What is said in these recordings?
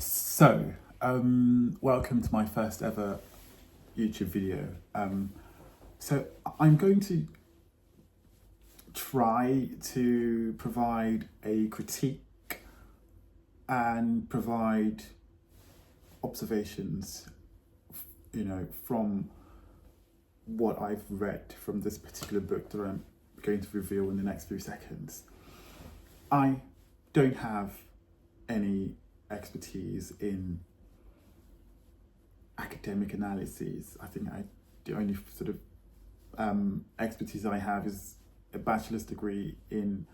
So, welcome to my first ever YouTube video. So I'm going to try to provide a critique and provide observations, from what I've read from this particular book that I'm going to reveal in the next few seconds. I don't have any expertise in academic analyses. I think the only sort of expertise I have is a bachelor's degree in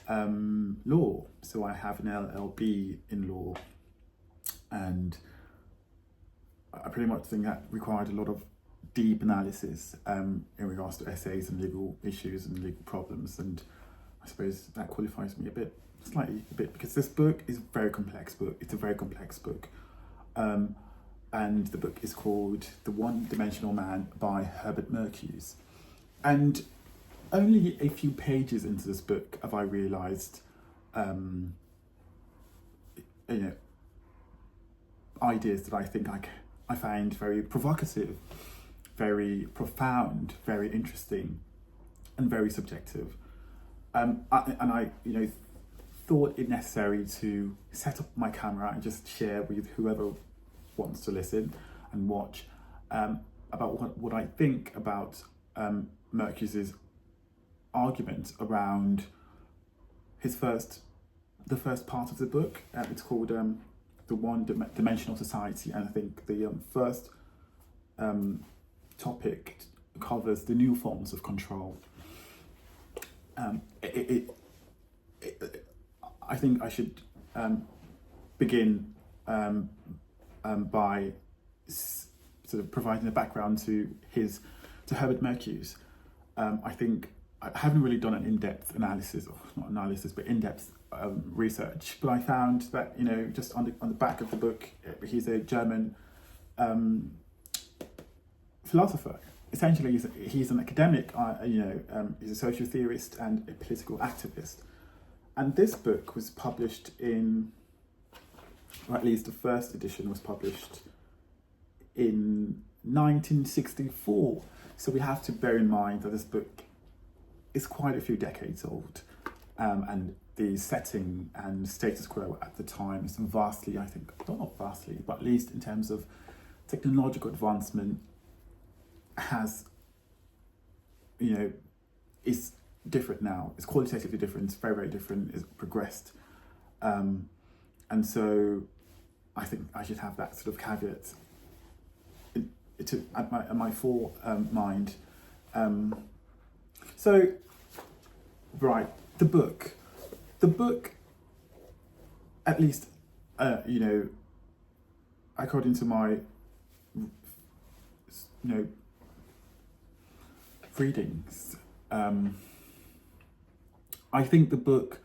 law. So I have an LLB in law, and I pretty much think that required a lot of deep analysis in regards to essays and legal issues and legal problems, and I suppose that qualifies me slightly because this book is a very complex book. It's a very complex book, and the book is called The One-Dimensional Man by Herbert Marcuse. And only a few pages into this book have I realised, ideas that I think I find very provocative, very profound, very interesting, and very subjective. I thought it necessary to set up my camera and just share with whoever wants to listen and watch about what I think about Mercuse's argument around the first part of the book. It's called The One-Dimensional Society, and I think the first topic covers the new forms of control. I think I should begin by sort of providing a background to Herbert Marcuse. I think I haven't really done an in-depth analysis, or not analysis, but in-depth research. But I found that just on the back of the book, he's a German philosopher. Essentially, he's an academic. He's a social theorist and a political activist. And this book was published or at least the first edition was published in 1964. So we have to bear in mind that this book is quite a few decades old, and the setting and status quo at the time is vastly, I think, not vastly, but at least in terms of technological advancement, is different now. It's qualitatively different. It's very, very different. It's progressed, and so I think I should have that sort of caveat at my foremind. So, right, the book, at least, according to my, readings, I think the book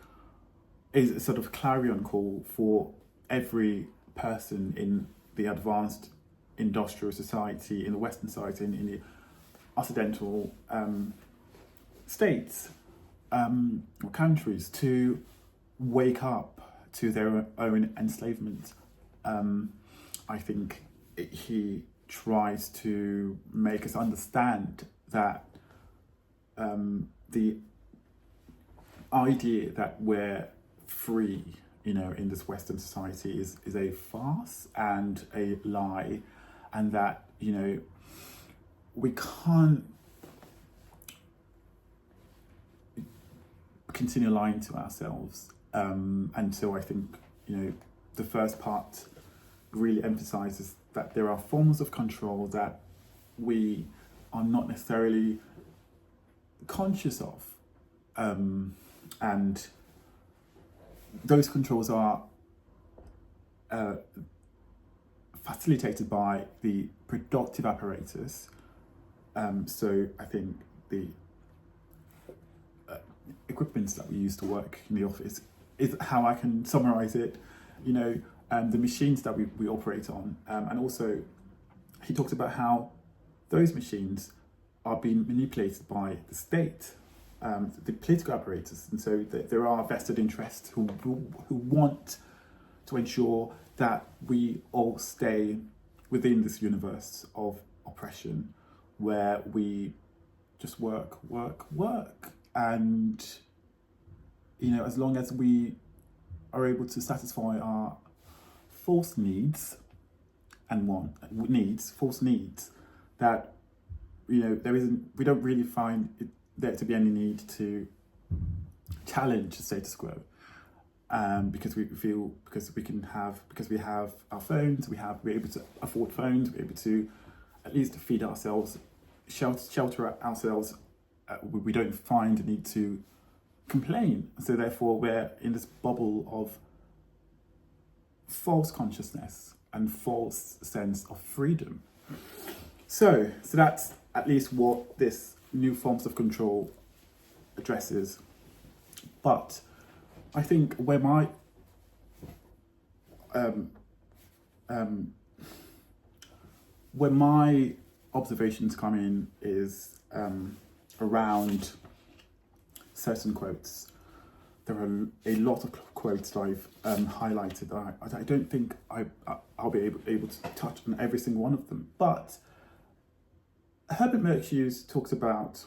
is a sort of clarion call for every person in the advanced industrial society, in the Western society, in the Occidental states or countries, to wake up to their own enslavement. I think he tries to make us understand that the idea that we're free, in this Western society is a farce and a lie, and that, we can't continue lying to ourselves. And so I think, the first part really emphasizes that there are forms of control that we are not necessarily conscious of, and those controls are facilitated by the productive apparatus. So I think the equipment that we use to work in the office is how I can summarize it. The machines that we operate on, and also he talks about how those machines are being manipulated by the state, the political apparatus, and so there are vested interests who want to ensure that we all stay within this universe of oppression where we just work. And, as long as we are able to satisfy our false needs false needs, that, we don't really find there to be any need to challenge the status quo. Because we have our phones, we're able to afford phones, we're able to at least feed ourselves, shelter ourselves. We don't find the need to complain. So therefore, we're in this bubble of false consciousness and false sense of freedom. So that's at least what this new forms of control addresses. But I think where my observations come in is around certain quotes. There are a lot of quotes that I've highlighted. I don't think I'll be able to touch on every single one of them. But Herbert Marcuse talks about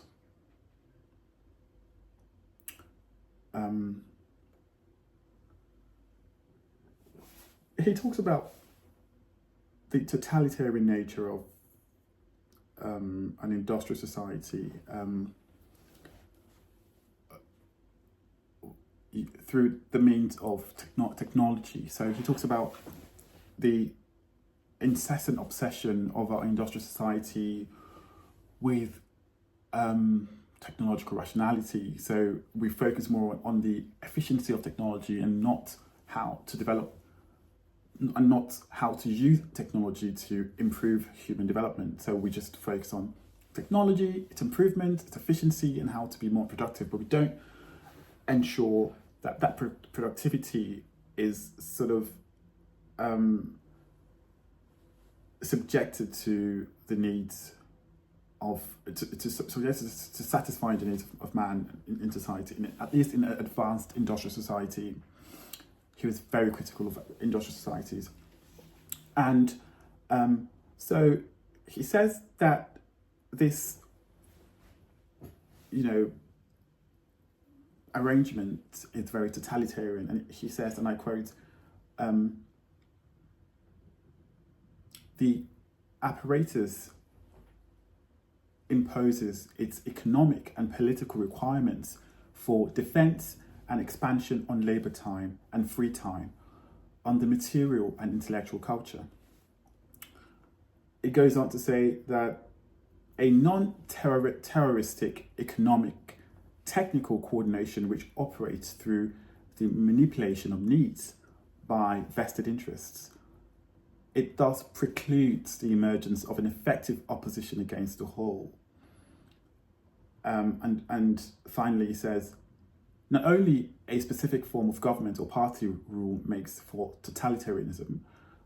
the totalitarian nature of an industrial society through the means of technology. So he talks about the incessant obsession of our industrial society with technological rationality. So we focus more on the efficiency of technology and not how to develop and not how to use technology to improve human development. So we just focus on technology, its improvement, its efficiency, and how to be more productive, but we don't ensure that productivity is sort of subjected to the needs of to satisfy the needs of man in society, at least in an advanced industrial society. He was very critical of industrial societies. And so he says that this, arrangement is very totalitarian. And he says, and I quote, the apparatus imposes its economic and political requirements for defense and expansion on labor time and free time, on the material and intellectual culture. It goes on to say that a non-terroristic economic technical coordination which operates through the manipulation of needs by vested interests, it thus precludes the emergence of an effective opposition against the whole. And finally he says, not only a specific form of government or party rule makes for totalitarianism,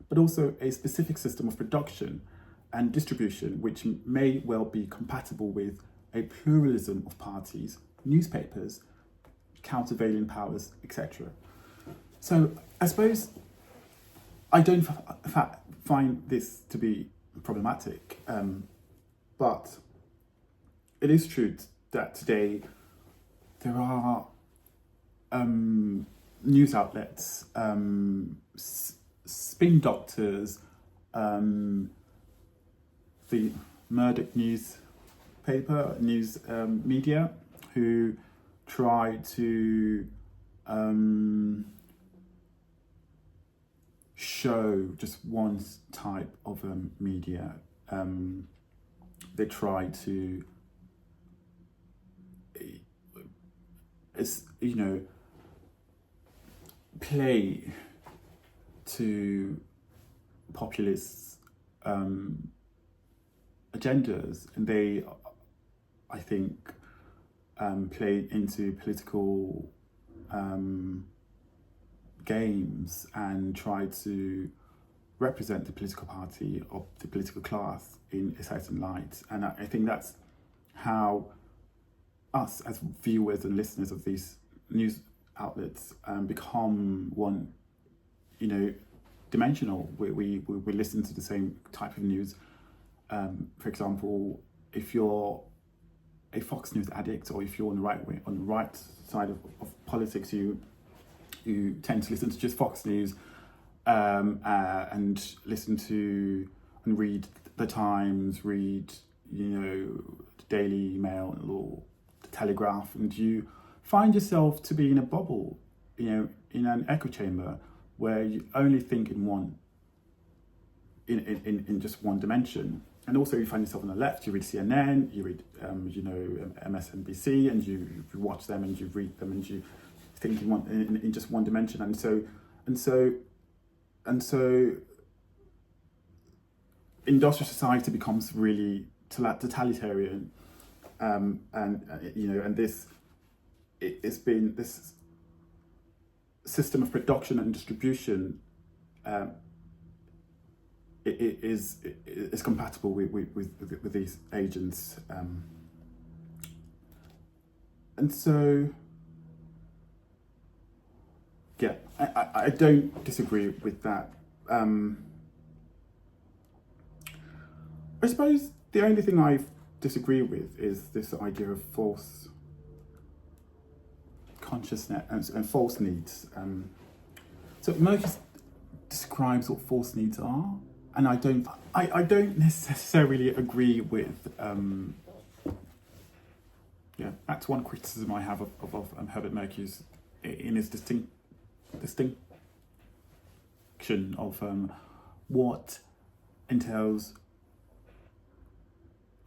but also a specific system of production and distribution which may well be compatible with a pluralism of parties, newspapers, countervailing powers, etc. So I suppose I don't find this to be problematic, but it is true that today there are news outlets, spin doctors, the Murdoch newspaper, news media, who try to show just one type of media. They try to, play to populist agendas, and they, I think, play into political games and try to represent the political party or the political class in a certain light. And I think that's how us as viewers and listeners of these news outlets become one, dimensional. We listen to the same type of news. For example, if you're a Fox News addict, or if you're on the right side of politics, you tend to listen to just Fox News, and listen to and read the Times, read the Daily Mail or the Telegraph, and you find yourself to be in a bubble, in an echo chamber where you only think in just one dimension. And also you find yourself on the left, you read CNN, you read MSNBC, and you watch them and you read them and you think in just one dimension. And so industrial society becomes really totalitarian, and it's been this system of production and distribution. It is compatible with these agents, and so yeah, I don't disagree with that. I suppose the only thing I disagree with is this idea of false consciousness and false needs. So Mercuse describes what false needs are, and I don't necessarily agree with. That's one criticism I have of Herbert Marcuse in his distinction of what entails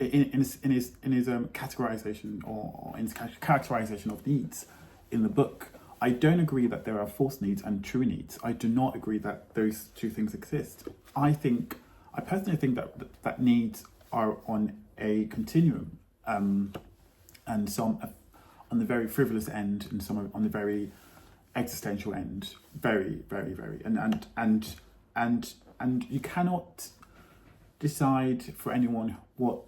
in his categorization or in his characterization of needs in the book. I don't agree that there are false needs and true needs. I do not agree that those two things exist. I personally think that needs are on a continuum, and some on the very frivolous end, and some on the very existential end. Very, very, very, and you cannot decide for anyone what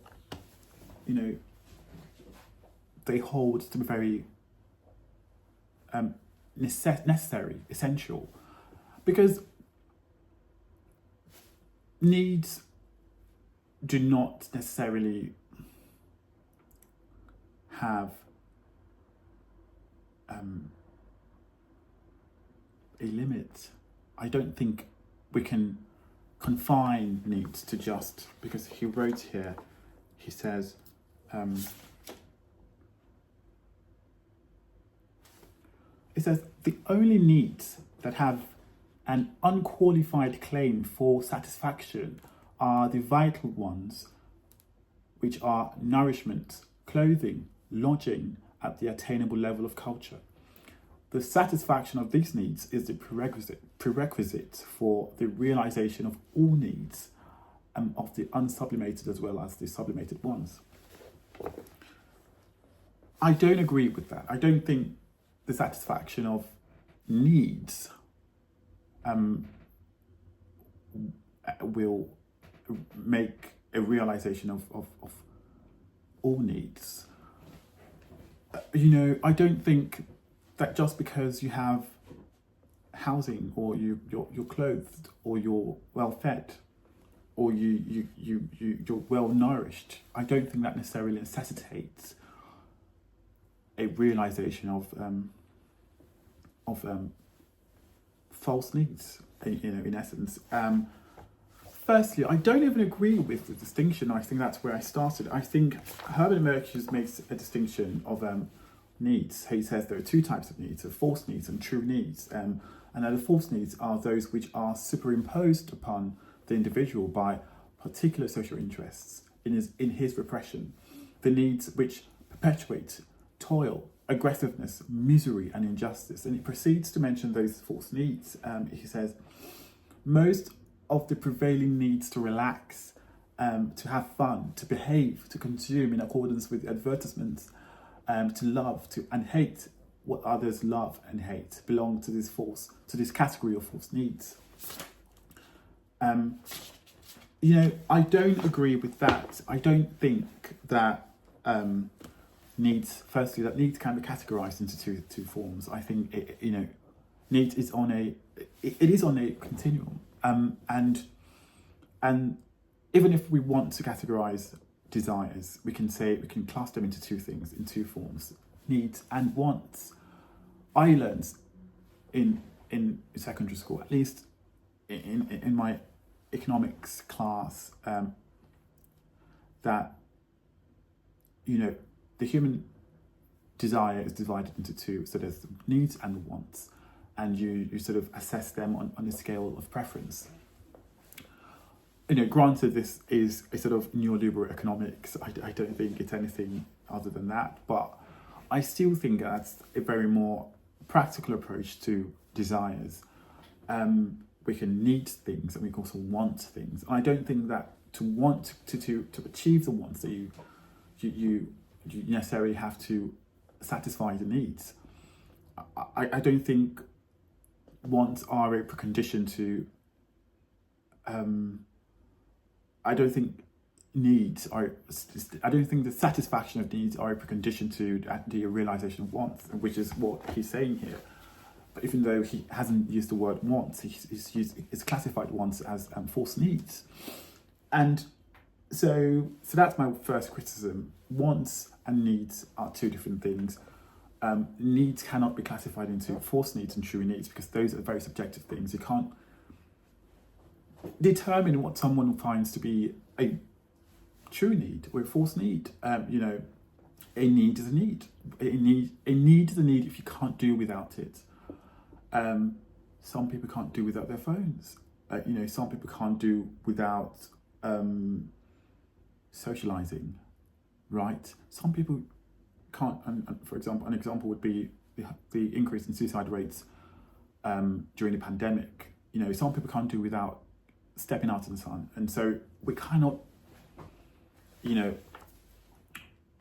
they hold to be very necessary, essential, because needs do not necessarily have a limit. I don't think we can confine needs to just, because he wrote here, he says, it says, the only needs that have an unqualified claim for satisfaction are the vital ones, which are nourishment, clothing, lodging at the attainable level of culture. The satisfaction of these needs is the prerequisite for the realization of all needs, of the unsublimated as well as the sublimated ones. I don't agree with that. I don't think the satisfaction of needs will make a realization of all needs. I don't think that just because you have housing, or you're clothed, or you're well fed, or you're well nourished, I don't think that necessarily necessitates a realization of false needs. In essence, firstly, I don't even agree with the distinction. I think that's where I started. I think Herbert Marcuse makes a distinction of needs. He says there are two types of needs: false needs and true needs. And the false needs are those which are superimposed upon the individual by particular social interests in his repression. The needs which perpetuate toil, aggressiveness, misery, and injustice. And he proceeds to mention those false needs. He says, most of the prevailing needs to relax, to have fun, to behave, to consume in accordance with advertisements, to love, and hate what others love and hate, belong to this category of false needs. I don't agree with that. I don't think that needs can be categorized into two forms. I think needs is on a continuum. And even if we want to categorize desires, we can class them into two things, in two forms: needs and wants. I learned in secondary school, at least in my economics class, that the human desire is divided into two. So there's needs and wants, and you sort of assess them on a scale of preference. Granted, this is a sort of neoliberal economics. I don't think it's anything other than that, but I still think that's a very more practical approach to desires. We can need things and we can also want things. And I don't think that to want to achieve the wants that you necessarily have to satisfy the needs. I don't think wants are a precondition to. I don't think the satisfaction of needs are a precondition to the realization of wants, which is what he's saying here. But even though he hasn't used the word wants, he's classified wants as false needs. And so that's my first criticism. Wants and needs are two different things. Needs cannot be classified into false needs and true needs, because those are very subjective things. You can't determine what someone finds to be a true need or a false need. A need is a need. A need is a need if you can't do without it. Some people can't do without their phones. Some people can't do without socializing, right? Some people can't. And for example, an example would be the increase in suicide rates during the pandemic. Some people can't do without stepping out in the sun, and so we cannot,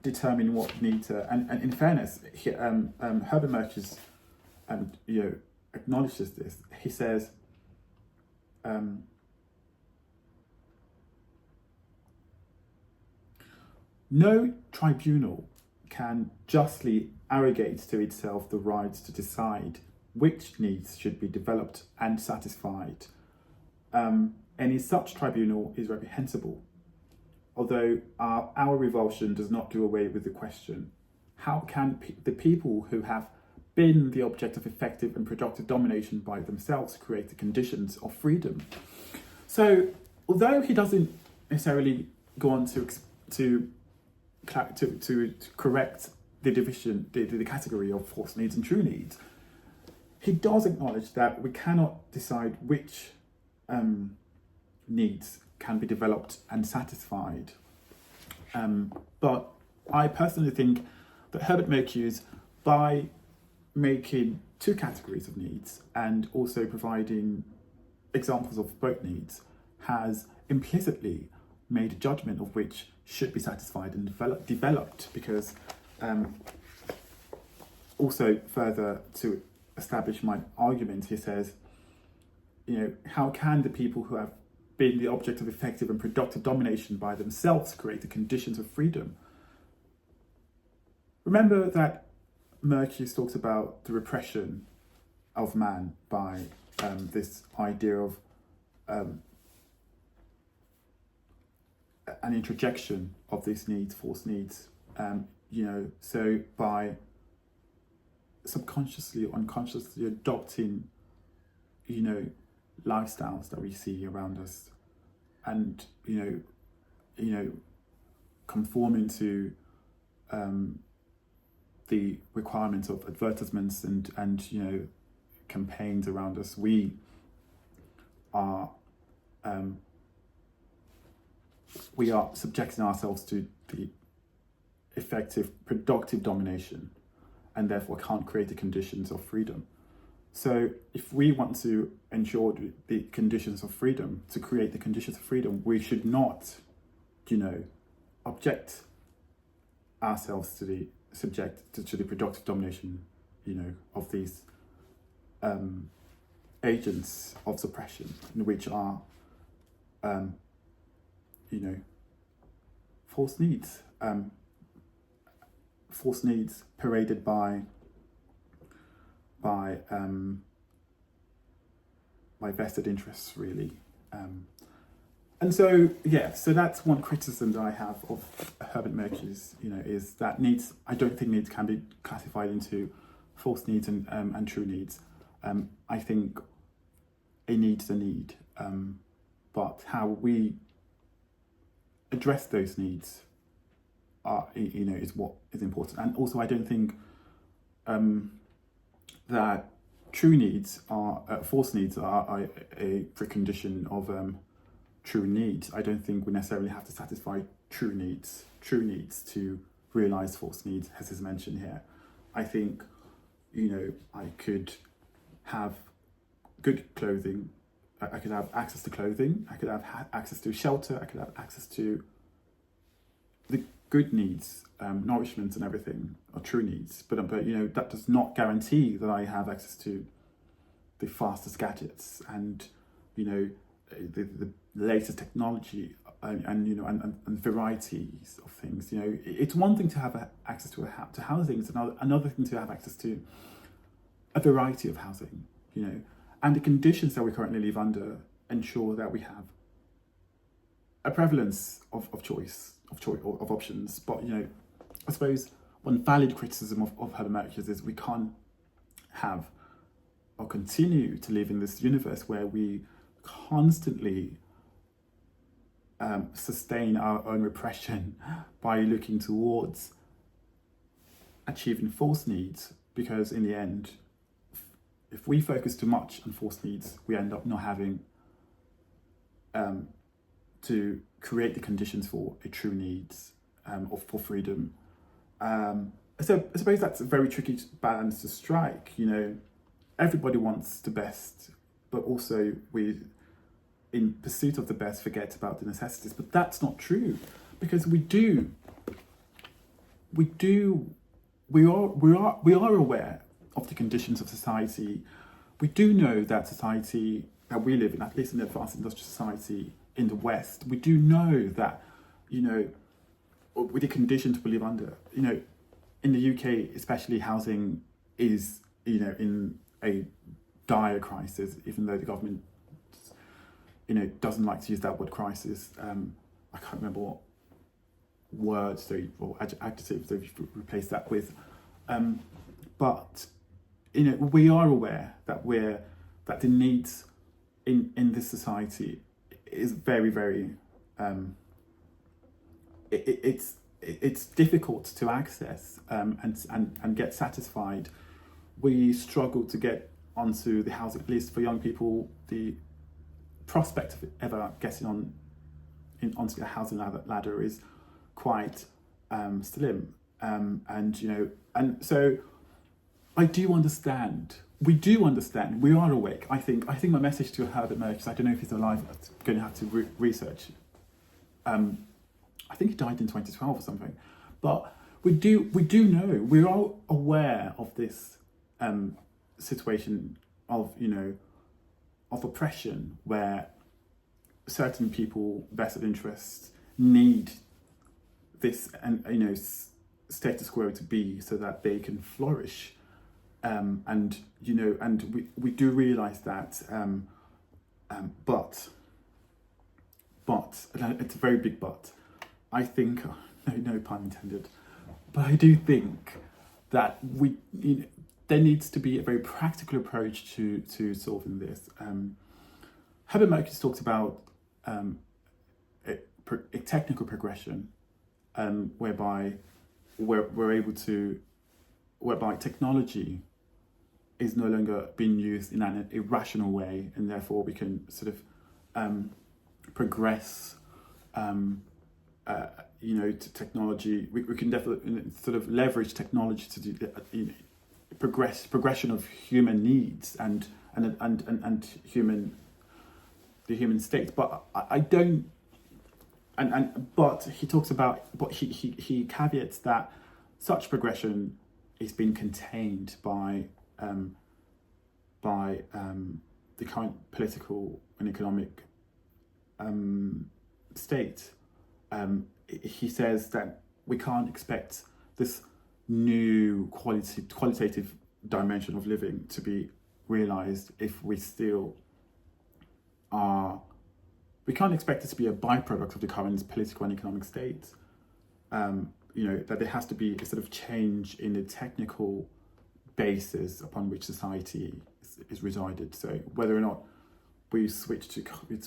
determine what need to. And in fairness, Herbert Marcuse, acknowledges this. He says, no tribunal can justly arrogate to itself the right to decide which needs should be developed and satisfied. Any such tribunal is reprehensible. Although our revulsion does not do away with the question, how can the people who have been the object of effective and productive domination by themselves create the conditions of freedom? So, although he doesn't necessarily go on to correct the division, the category of false needs and true needs, he does acknowledge that we cannot decide which needs can be developed and satisfied. But I personally think that Herbert Marcuse, by making two categories of needs and also providing examples of both needs, has implicitly made a judgment of which should be satisfied and developed, because also further to establish my argument, he says, how can the people who have been the object of effective and productive domination by themselves create the conditions of freedom? Remember that Mercuse talks about the repression of man by this idea of an introjection of these needs, false needs, so by subconsciously or unconsciously adopting, lifestyles that we see around us, and conforming to the requirements of advertisements and campaigns around us. We are subjecting ourselves to the effective, productive domination, and therefore can't create the conditions of freedom. So if we want to ensure the conditions of freedom, to create the conditions of freedom, we should not, object ourselves to the to the productive domination, of these agents of suppression, which are, false needs paraded by vested interests, really. And so, yeah, so that's one criticism that I have of Herbert Marcuse, is that needs, I don't think needs can be classified into false needs and true needs. I think a need is a need, but how we address those needs is what is important. And also, I don't think that true needs are, false needs are a precondition of true needs. I don't think we necessarily have to satisfy true needs to realise false needs, as is mentioned here. I think, I could have good clothing, I could have access to clothing, I could have access to shelter, I could have access to the good needs, nourishment and everything are true needs. But that does not guarantee that I have access to the fastest gadgets and, the latest technology and varieties of things. It's one thing to have access to housing. It's another thing to have access to a variety of housing. And the conditions that we currently live under ensure that we have a prevalence of choice of options. But I suppose one valid criticism of Herbert Marcuse is we can't have or continue to live in this universe where we constantly sustain our own repression by looking towards achieving false needs, because in the end, if we focus too much on false needs, we end up not having to create the conditions for a true needs or for freedom. So I suppose that's a very tricky balance to strike. Everybody wants the best, but also we, in pursuit of the best, forget about the necessities. But that's not true, because we are aware of the conditions of society. We do know that society that we live in, at least in the advanced industrial society in the West, we do know that, with the conditions we live under, in the UK, especially, housing is, in a dire crisis, even though the government, doesn't like to use that word crisis. I can't remember what words or adjectives they've replaced that with. But we are aware that the needs in this society is very, very it's difficult to access and get satisfied. We struggle to get onto the housing, at least for young people. The prospect of ever getting onto the housing ladder is quite slim, and so I do understand. We do understand. We are awake. I think my message to Herbert Marcuse, I don't know if he's alive, I'm going to have to research. I think he died in 2012 or something. But we do know, we are aware of this situation of of oppression, where certain people, vested interests, need this status quo to be so that they can flourish. And we do realise that, but it's a very big but. I think, no pun intended, but I do think that there needs to be a very practical approach to solving this. Herbert Marcuse talks about a technical progression, whereby technology is no longer being used in an irrational way, and therefore we can sort of progress to technology. We can definitely sort of leverage technology to do progression of human needs and the human state. But I don't. But he talks about. But he caveats that such progression is being contained by the current political and economic state. He says that we can't expect this new qualitative dimension of living to be realised if we still we can't expect it to be a byproduct of the current political and economic state. That there has to be a sort of change in the technical basis upon which society is resided. So whether or not we switch to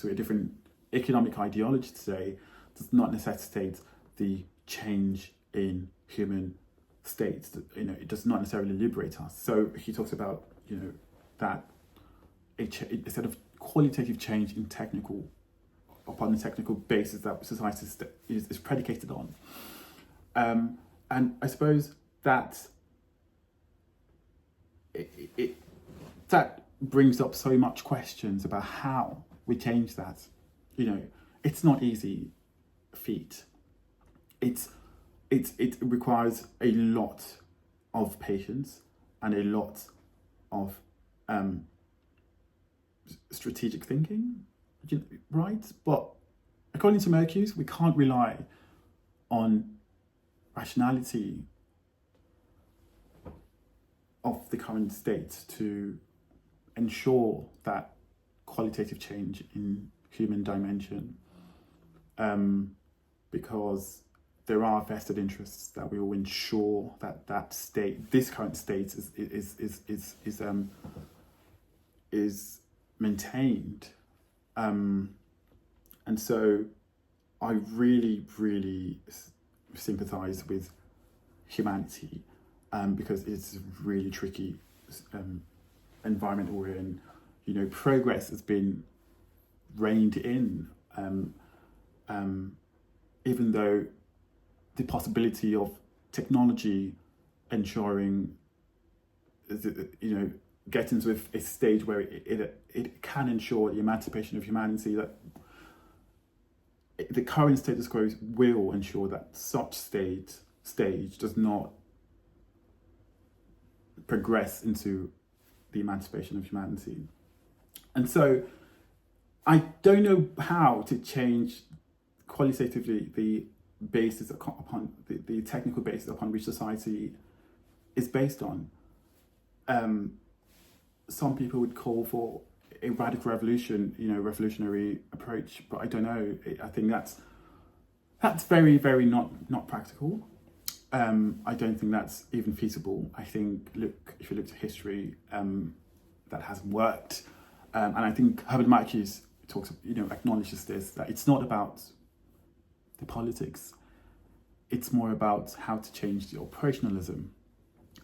a different economic ideology today does not necessitate the change in human states. It does not necessarily liberate us. So he talks about that a sort of qualitative change in upon the technical basis that society is predicated on. And I suppose that that brings up so much questions about how we change that. It's not easy feat. It requires a lot of patience and a lot of strategic thinking, right? But according to Mercuse, we can't rely on rationality of the current state to ensure that qualitative change in human dimension, because there are vested interests that we will ensure that state, this current state, is maintained, and so I really, really sympathise with humanity, because it's a really tricky environment we're in. Progress has been reined in, even though the possibility of technology ensuring, getting to a stage where it can ensure the emancipation of humanity, that the current status quo will ensure that such stage does not progress into the emancipation of humanity. And so I don't know how to change qualitatively the basis upon the technical basis upon which society is based on. Some people would call for a radical revolution, revolutionary approach, but I don't know. I think that's very, very not practical. I don't think that's even feasible. I think, if you look to history, that hasn't worked. And I think Herbert Marcuse acknowledges this, that it's not about the politics. It's more about how to change the operationalism.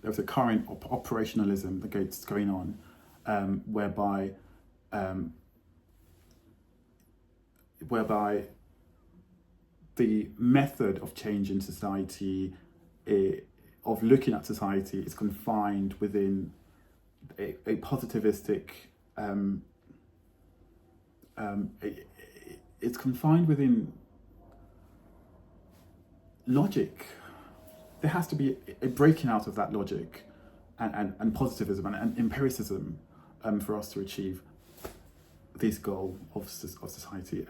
There's a current operationalism that's going on, whereby the method of changing society, of looking at society, is confined within a positivistic, it's confined within logic. There has to be a breaking out of that logic and positivism and empiricism for us to achieve this goal of society.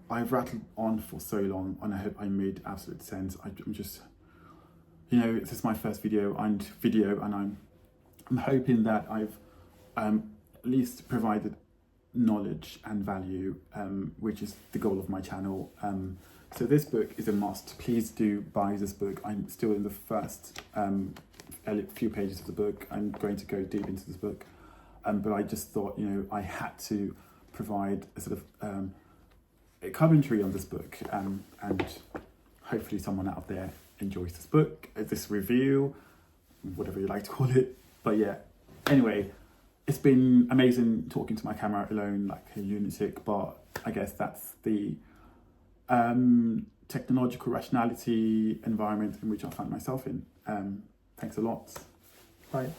I've rattled on for so long, and I hope I made absolute sense. I'm just, this is my first video, and I'm hoping that I've at least provided knowledge and value, which is the goal of my channel. So this book is a must. Please do buy this book. I'm still in the first few pages of the book. I'm going to go deep into this book, but I just thought, I had to provide a sort of a commentary on this book, and hopefully someone out there enjoys this book, this review, whatever you like to call it. But yeah, anyway, it's been amazing talking to my camera alone like a lunatic, but I guess that's the technological rationality environment in which I find myself in. Thanks a lot. Bye.